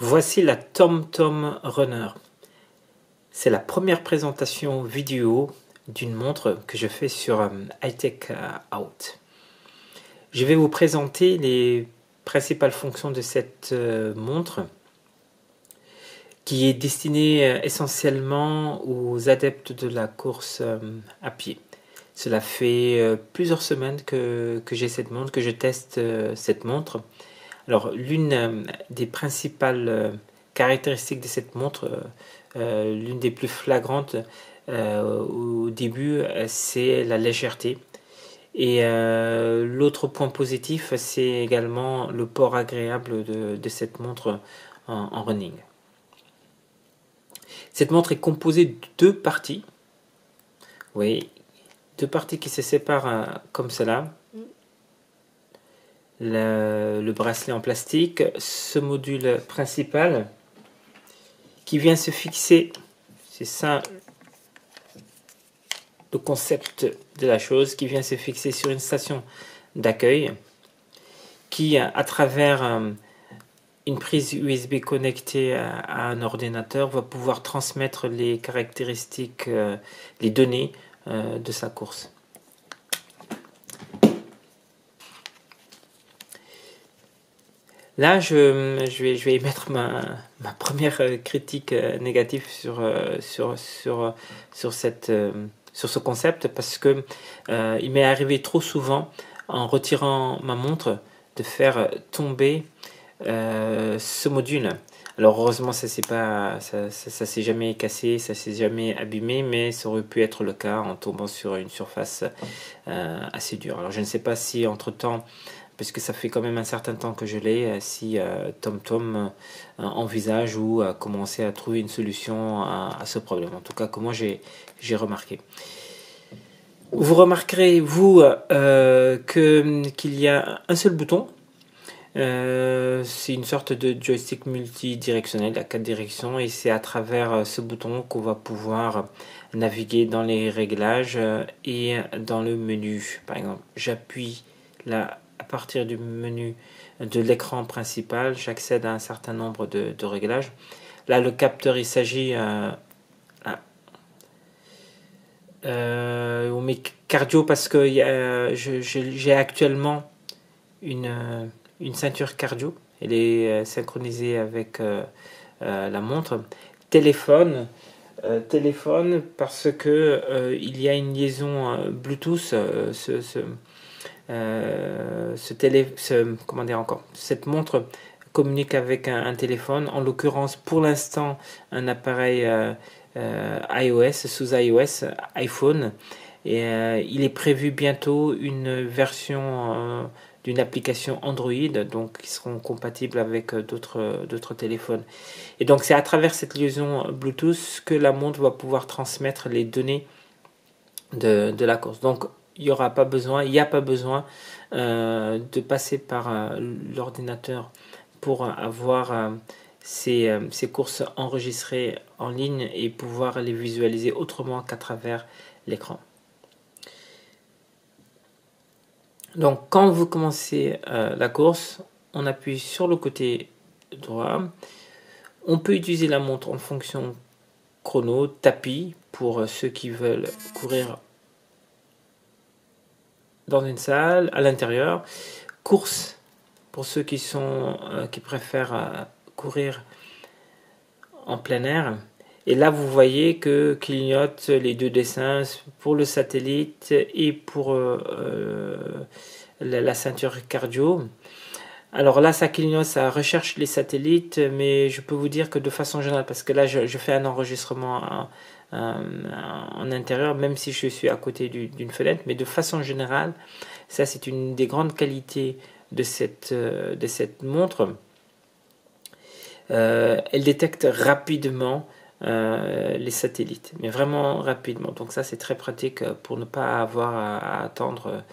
Voici la TomTom Runner. C'est la première présentation vidéo d'une montre que je fais sur iTech Out. Je vais vous présenter les principales fonctions de cette montre qui est destinée essentiellement aux adeptes de la course à pied. Cela fait plusieurs semaines que j'ai cette montre, que je teste cette montre. Alors, l'une des principales caractéristiques de cette montre, l'une des plus flagrantes au début, c'est la légèreté. Et l'autre point positif, c'est également le port agréable de cette montre en running. Cette montre est composée de deux parties. Oui, deux parties qui se séparent comme cela. Le bracelet en plastique, ce module principal qui vient se fixer, c'est ça le concept de la chose, qui vient se fixer sur une station d'accueil qui, à travers une prise USB connectée à un ordinateur, va pouvoir transmettre les caractéristiques, les données de sa course. Là, je vais émettre ma première critique négative sur ce concept parce que il m'est arrivé trop souvent, en retirant ma montre, de faire tomber ce module. Alors heureusement, ça s'est jamais cassé, ça s'est jamais abîmé, mais ça aurait pu être le cas en tombant sur une surface assez dure. Alors je ne sais pas si entre-temps, parce que ça fait quand même un certain temps que je l'ai, si TomTom envisage ou a commencé à trouver une solution à ce problème. En tout cas, que moi j'ai remarqué. Vous remarquerez, vous, qu'il y a un seul bouton. C'est une sorte de joystick multidirectionnel à 4 directions, et c'est à travers ce bouton qu'on va pouvoir naviguer dans les réglages et dans le menu. Par exemple, j'appuie là à partir du menu de l'écran principal, j'accède à un certain nombre de réglages. Là, le capteur, il s'agit on met cardio parce que j'ai actuellement une ceinture cardio. Elle est synchronisée avec la montre. Téléphone parce que il y a une liaison Bluetooth. Cette montre communique avec un téléphone, en l'occurrence pour l'instant un appareil iOS, sous iOS, iPhone, et il est prévu bientôt une version d'une application Android, donc qui seront compatibles avec d'autres téléphones. Et donc c'est à travers cette liaison Bluetooth que la montre va pouvoir transmettre les données de la course. Donc il n'y a pas besoin de passer par l'ordinateur pour avoir ces courses enregistrées en ligne et pouvoir les visualiser autrement qu'à travers l'écran. Donc quand vous commencez la course, on appuie sur le côté droit. On peut utiliser la montre en fonction chrono, tapis pour ceux qui veulent courir dans une salle, à l'intérieur, course pour ceux qui préfèrent courir en plein air. Et là, vous voyez que clignotent les deux dessins pour le satellite et pour la ceinture cardio. Alors là, ça clignote, ça recherche les satellites, mais je peux vous dire que de façon générale, parce que là, je fais un enregistrement en intérieur, même si je suis à côté d'une fenêtre, mais de façon générale, ça c'est une des grandes qualités de cette montre. Elle détecte rapidement les satellites, mais vraiment rapidement. Donc ça c'est très pratique pour ne pas avoir à attendre,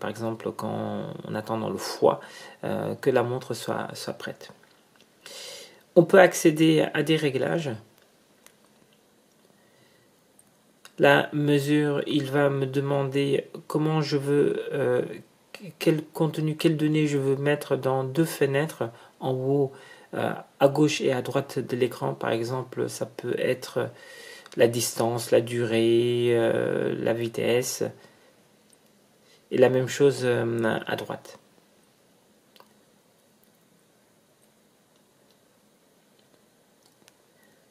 par exemple quand on attend dans le froid, que la montre soit prête. On peut accéder à des réglages. La mesure, il va me demander comment je veux, quel contenu, quelles données je veux mettre dans deux fenêtres, en haut à gauche et à droite de l'écran, par exemple, ça peut être la distance, la durée, la vitesse, et la même chose à droite.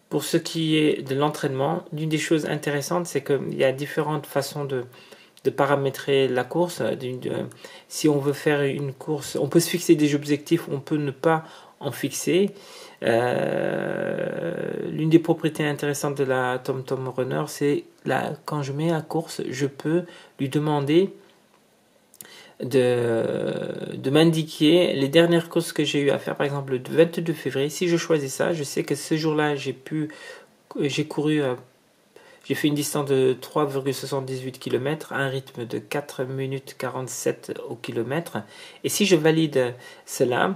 Pour ce qui est de l'entraînement, l'une des choses intéressantes, c'est qu'il y a différentes façons de paramétrer la course. Si on veut faire une course, on peut se fixer des objectifs, on peut ne pas en fixer. L'une des propriétés intéressantes de la TomTom Runner, c'est quand je mets la course, je peux lui demander de m'indiquer les dernières courses que j'ai eu à faire, par exemple le 22 février. Si je choisis ça, je sais que ce jour-là, j'ai couru, j'ai fait une distance de 3,78 km à un rythme de 4 minutes 47 au kilomètre. Et si je valide cela,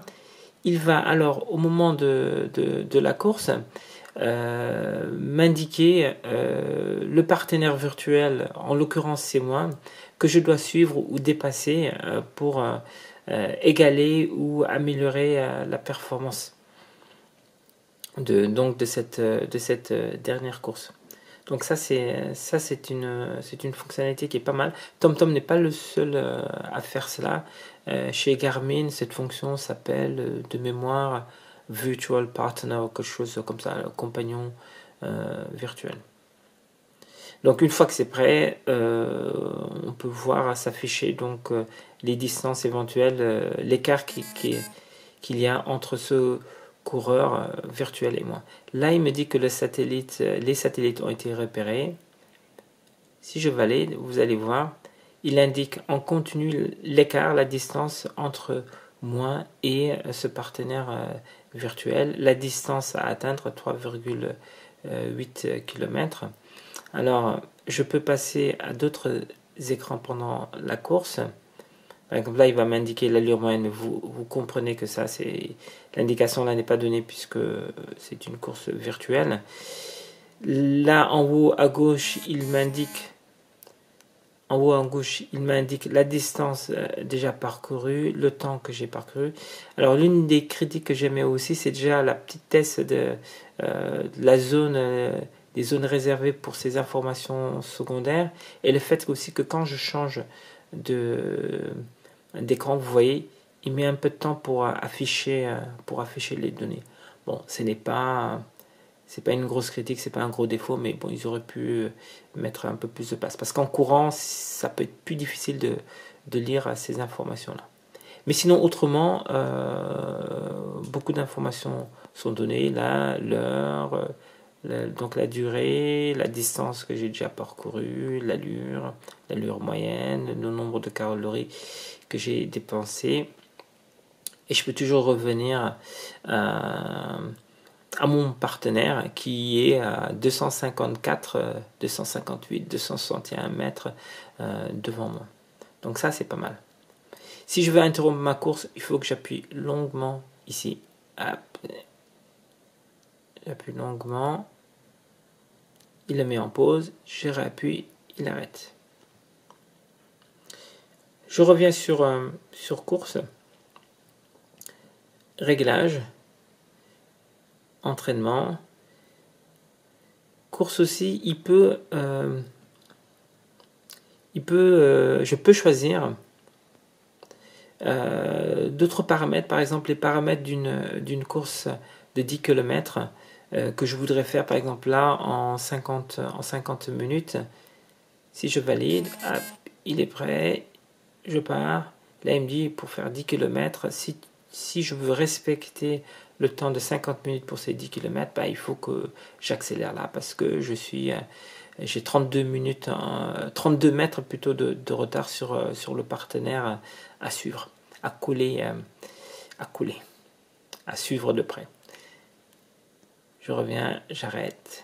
il va alors, au moment de la course, m'indiquer le partenaire virtuel, en l'occurrence c'est moi, que je dois suivre ou dépasser pour égaler ou améliorer la performance de cette dernière course. Donc ça c'est une fonctionnalité qui est pas mal. TomTom n'est pas le seul à faire cela. Chez Garmin, cette fonction s'appelle de mémoire Virtual Partner ou quelque chose comme ça, compagnon virtuel. Donc une fois que c'est prêt, on peut voir s'afficher donc les distances éventuelles, l'écart qu'il y a entre ce coureur virtuel et moi. Là, il me dit que les satellites ont été repérés. Si je valide, vous allez voir, il indique en continu l'écart, la distance entre moi et ce partenaire virtuel. La distance à atteindre, 3,8 km. Alors, je peux passer à d'autres écrans pendant la course. Par exemple, là, il va m'indiquer l'allure moyenne. Vous comprenez que ça, l'indication là n'est pas donnée puisque c'est une course virtuelle. Là, en haut à gauche, il m'indique la distance déjà parcourue, le temps que j'ai parcouru. Alors, l'une des critiques que j'aimais aussi, c'est déjà la petitesse de la zone, des zones réservées pour ces informations secondaires, et le fait aussi que quand je change d'écran, vous voyez, il met un peu de temps pour afficher les données. Bon, c'est pas une grosse critique, c'est pas un gros défaut, mais bon, ils auraient pu mettre un peu plus de place. Parce qu'en courant, ça peut être plus difficile de lire ces informations-là. Mais sinon, autrement, beaucoup d'informations sont données. Là, l'heure, donc la durée, la distance que j'ai déjà parcourue, l'allure moyenne, le nombre de calories que j'ai dépensé. Et je peux toujours revenir à mon partenaire qui est à 254, 258, 261 mètres devant moi. Donc ça, c'est pas mal. Si je veux interrompre ma course, il faut que j'appuie longuement ici. J'appuie longuement. Il le met en pause. Je réappuie. Il arrête. Je reviens sur course. Réglage. Entraînement. Course aussi, je peux choisir d'autres paramètres, par exemple les paramètres d'une course de 10 km que je voudrais faire par exemple là en 50 minutes. Si je valide, hop, il est prêt, je pars. Là il me dit pour faire 10 km, si je veux respecter le temps de 50 minutes pour ces 10 km, bah, il faut que j'accélère là parce que j'ai 32 mètres plutôt de retard sur le partenaire à suivre, à couler, à suivre de près. Je reviens, j'arrête.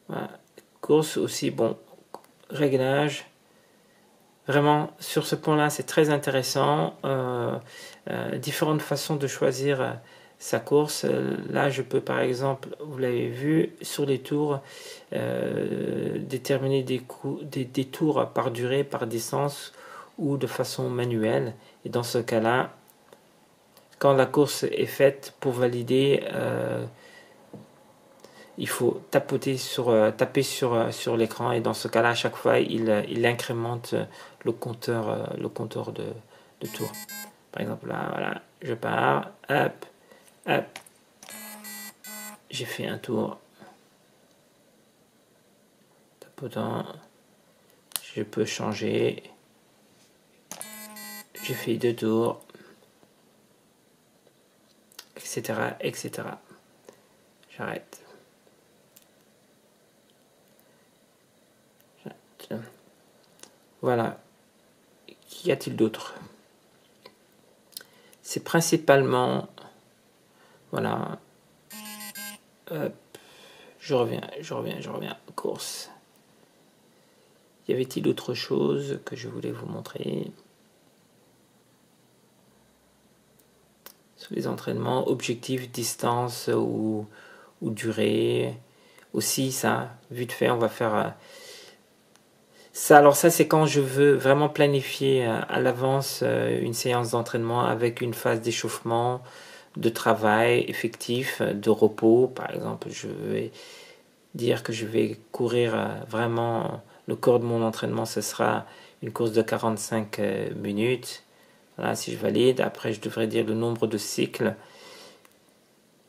Voilà. Course aussi, bon, réglage. Vraiment, sur ce point-là, c'est très intéressant. Différentes façons de choisir sa course. Là, je peux, par exemple, vous l'avez vu, sur les tours, déterminer des tours par durée, par distance ou de façon manuelle. Et dans ce cas-là, quand la course est faite, pour valider, il faut taper sur l'écran, et dans ce cas-là, à chaque fois, il incrémente le compteur de tours. Par exemple, là, voilà, je pars, hop, hop, j'ai fait un tour. Tapotant, je peux changer. J'ai fait 2 tours, etc., etc. J'arrête. Voilà. Qu'y a-t-il d'autre? C'est principalement... Voilà. Hop. Je reviens. Course. Y avait-il autre chose que je voulais vous montrer? Sur les entraînements, objectif, distance ou durée. Aussi, ça, vite fait, on va faire... ça, alors ça, c'est quand je veux vraiment planifier à l'avance une séance d'entraînement avec une phase d'échauffement, de travail effectif, de repos. Par exemple, je vais dire que je vais courir vraiment, le corps de mon entraînement, ce sera une course de 45 minutes. Voilà, si je valide, après je devrais dire le nombre de cycles,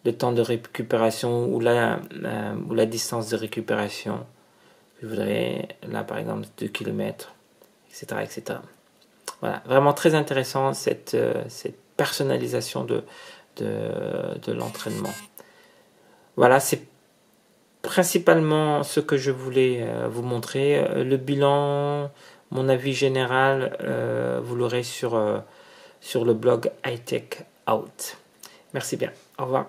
le temps de récupération ou la distance de récupération. Je voudrais, là par exemple, 2 km, etc., etc. Voilà, vraiment très intéressant cette personnalisation de l'entraînement. Voilà, c'est principalement ce que je voulais vous montrer. Le bilan, mon avis général, vous l'aurez sur le blog iTech Out. Merci bien, au revoir.